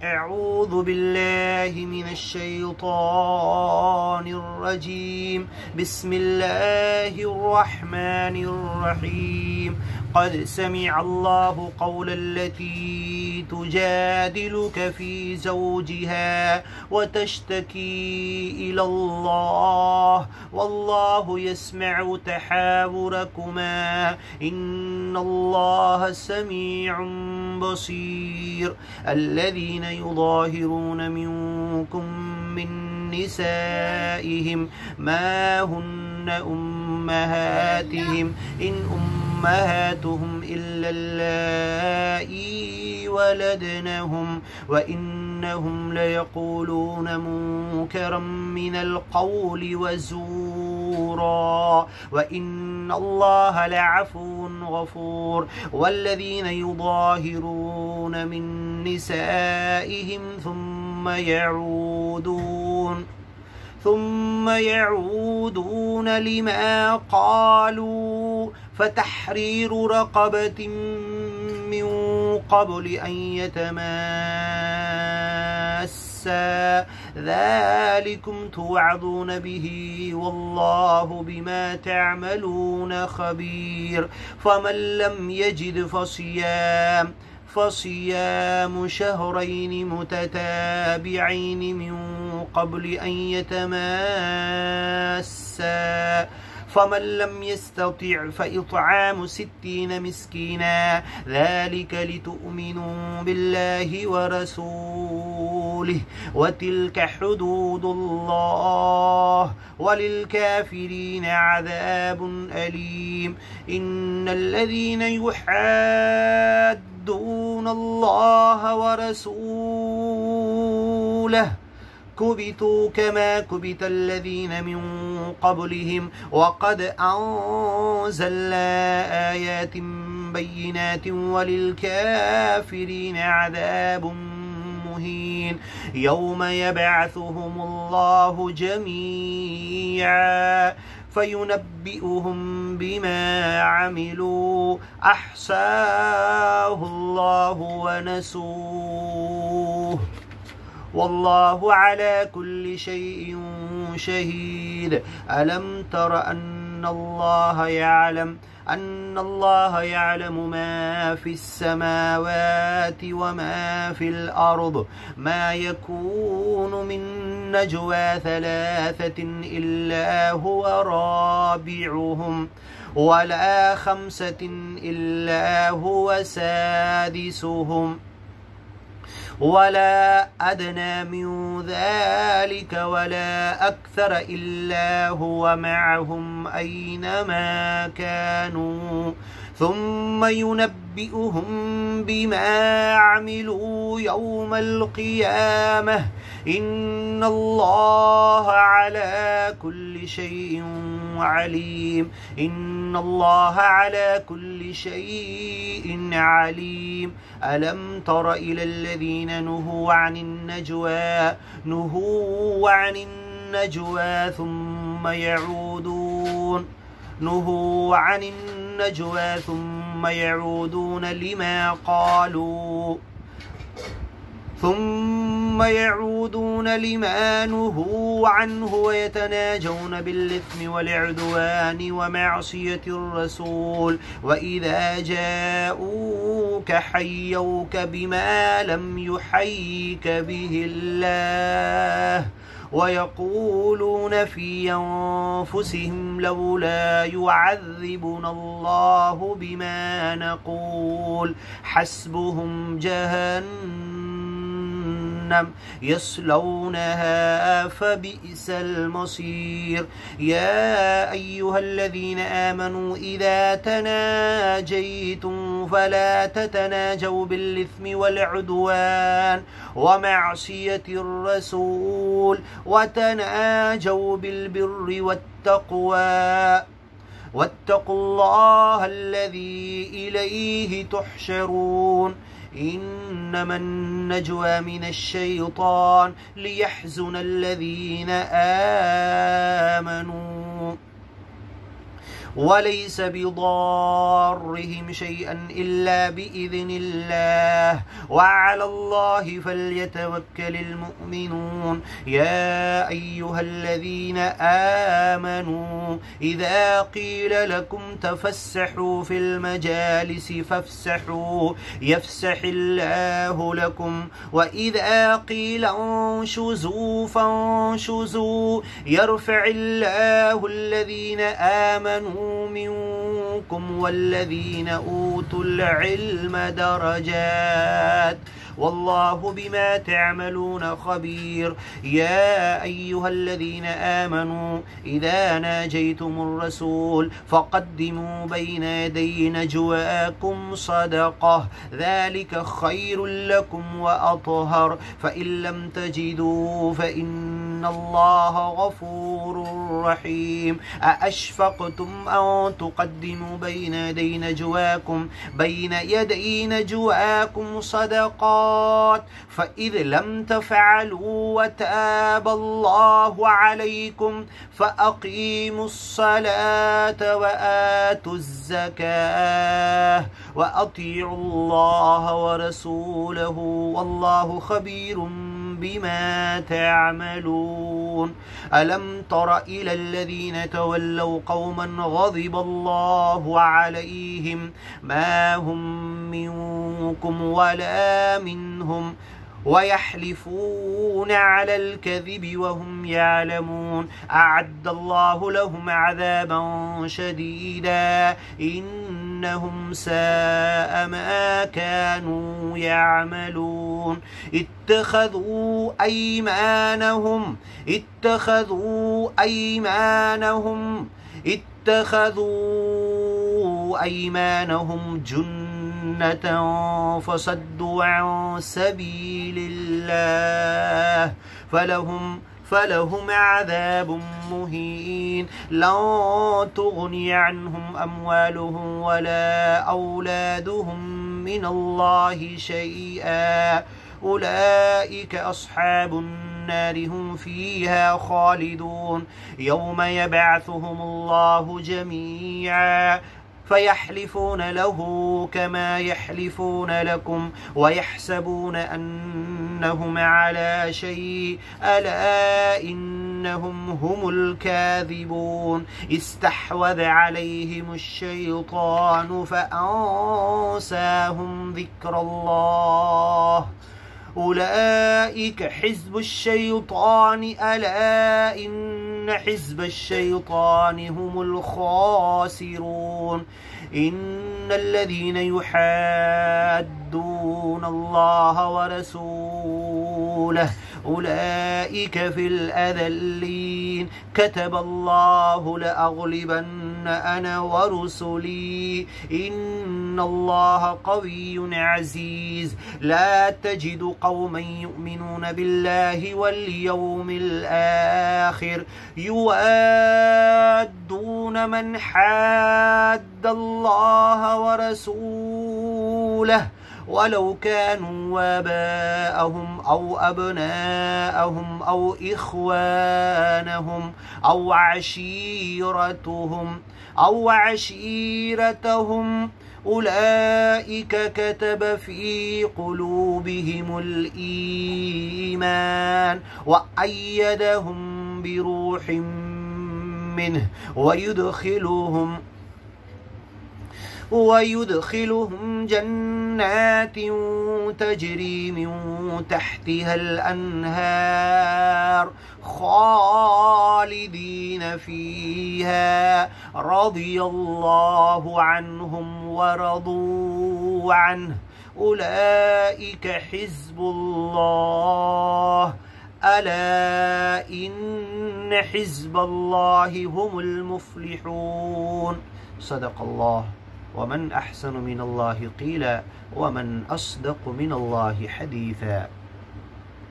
أعوذ بالله من الشيطان الرجيم. بسم الله الرحمن الرحيم. قد سمع الله قول التي تجادلك في زوجها وتشتكي إلى الله والله يسمع تحاوركما إن الله سميع بصير. الذين يظاهرون منكم من نسائهم ما هن أمهاتهم إن أمهاتهم إلا اللائي ولدنهم وإنهم ليقولون منكرا من القول وزورا وإن الله لعفو غفور. والذين يظاهرون من نسائهم ثم يعودون لما قالوا فتحرير رقبة من قبل أن يتماسا ذلكم توعظون به والله بما تعملون خبير. فمن لم يجد فصيام شهرين متتابعين من قبل أن يتماسا فمن لم يستطع فإطعام 60 مسكينا ذلك لتؤمنوا بالله ورسوله وتلك حدود الله وللكافرين عذاب أليم. إن الذين يحادون الله ورسوله كبتوا كما كبت الذين من قبلهم وقد أنزلنا آيات بينات وللكافرين عذاب مهين. يوم يبعثهم الله جميعا فينبئهم بما عملوا أحصاه الله ونسوه والله على كل شيء شهيد. ألم تر أن الله يعلم ما في السماوات وما في الأرض ما يكون من نجوى 3 إلا هو رابعهم ولا 5 إلا هو سادسهم ولا أدنى من ذلك ولا أكثر إلا هو معهم أينما كانوا ثم ينبئهم بما عملوا يوم القيامة إن الله على كل شيء عليم. إن الله على كل شيء عليم. ألم تر إلى الذين نهوا عن النجوى ثم يعودون لما نهوا عنه ويتناجون بالإثم والعدوان ومعصية الرسول وإذا جاءوك حيوك بما لم يحيك به الله ويقولون في أنفسهم لولا يعذبنا الله بما نقول حسبهم جهنم يصلونها فبئس المصير. يا أيها الذين آمنوا إذا تناجيتم فلا تتناجوا بالإثم والعدوان ومعصية الرسول وتناجوا بالبر والتقوى واتقوا الله الذي إليه تحشرون. إنما النجوى من الشيطان ليحزن الذين آمنوا وليس بضارهم شيئا إلا بإذن الله وعلى الله فليتوكل المؤمنون. يا أيها الذين آمنوا إذا قيل لكم تفسحوا في المجالس فافسحوا يفسح الله لكم، وإذا قيل انشزوا فانشزوا يرفع الله الذين آمنوا منكم والذين أوتوا العلم درجات والله بما تعملون خبير. يا أيها الذين آمنوا إذا ناجيتم الرسول فقدموا بين يدي نجواكم صدقة ذلك خير لكم وأطهر، فإن لم تجدوا فإن الله غفور رحيم. أأشفقتم أن تقدموا بين يدي نجواكم صدقات فإذ لم تفعلوا وتاب الله عليكم فأقيموا الصلاة وآتوا الزكاة وأطيعوا الله ورسوله والله خبير بما تعملون. ألم تر إلى الذين تولوا قوما غضب الله عليهم ما هم منكم ولا منهم ويحلفون على الكذب وهم يعلمون أعد الله لهم عذابا شديدا إنهم ساء ما كانوا يعملون. اتخذوا أيمانهم جنة فصدوا عن سبيل الله فلهم عذاب مهين لن تغني عنهم أموالهم ولا أولادهم من الله شيئا أولئك أصحاب النار هم فيها خالدون. يوم يبعثهم الله جميعا فيحلفون له كما يحلفون لكم ويحسبون أنهم على شيء ألا إنهم هم الكاذبون. استحوذ عليهم الشيطان فأنساهم ذكر الله أولئك حزب الشيطان ألا إن حزب الشيطان هم الخاسرون. إن الذين يحادون الله ورسوله أولئك في الأذلين. كتب الله لأغلبن أنا ورسلي إن الله قوي عزيز. لا تجد قوما يؤمنون بالله واليوم الآخر يوادون من حاد الله ورسوله ولو كانوا آباءهم أو أبناءهم أو إخوانهم أو عشيرتهم أولئك كتب في قلوبهم الإيمان وأيدهم بروح منه ويدخلهم جنات تجري من تحتها الأنهار خالدين فيها رضي الله عنهم ورضوا عنه أولئك حزب الله ألا إن حزب الله هم المفلحون. صدق الله. ومن أحسن من الله قيلا ومن أصدق من الله حديثا.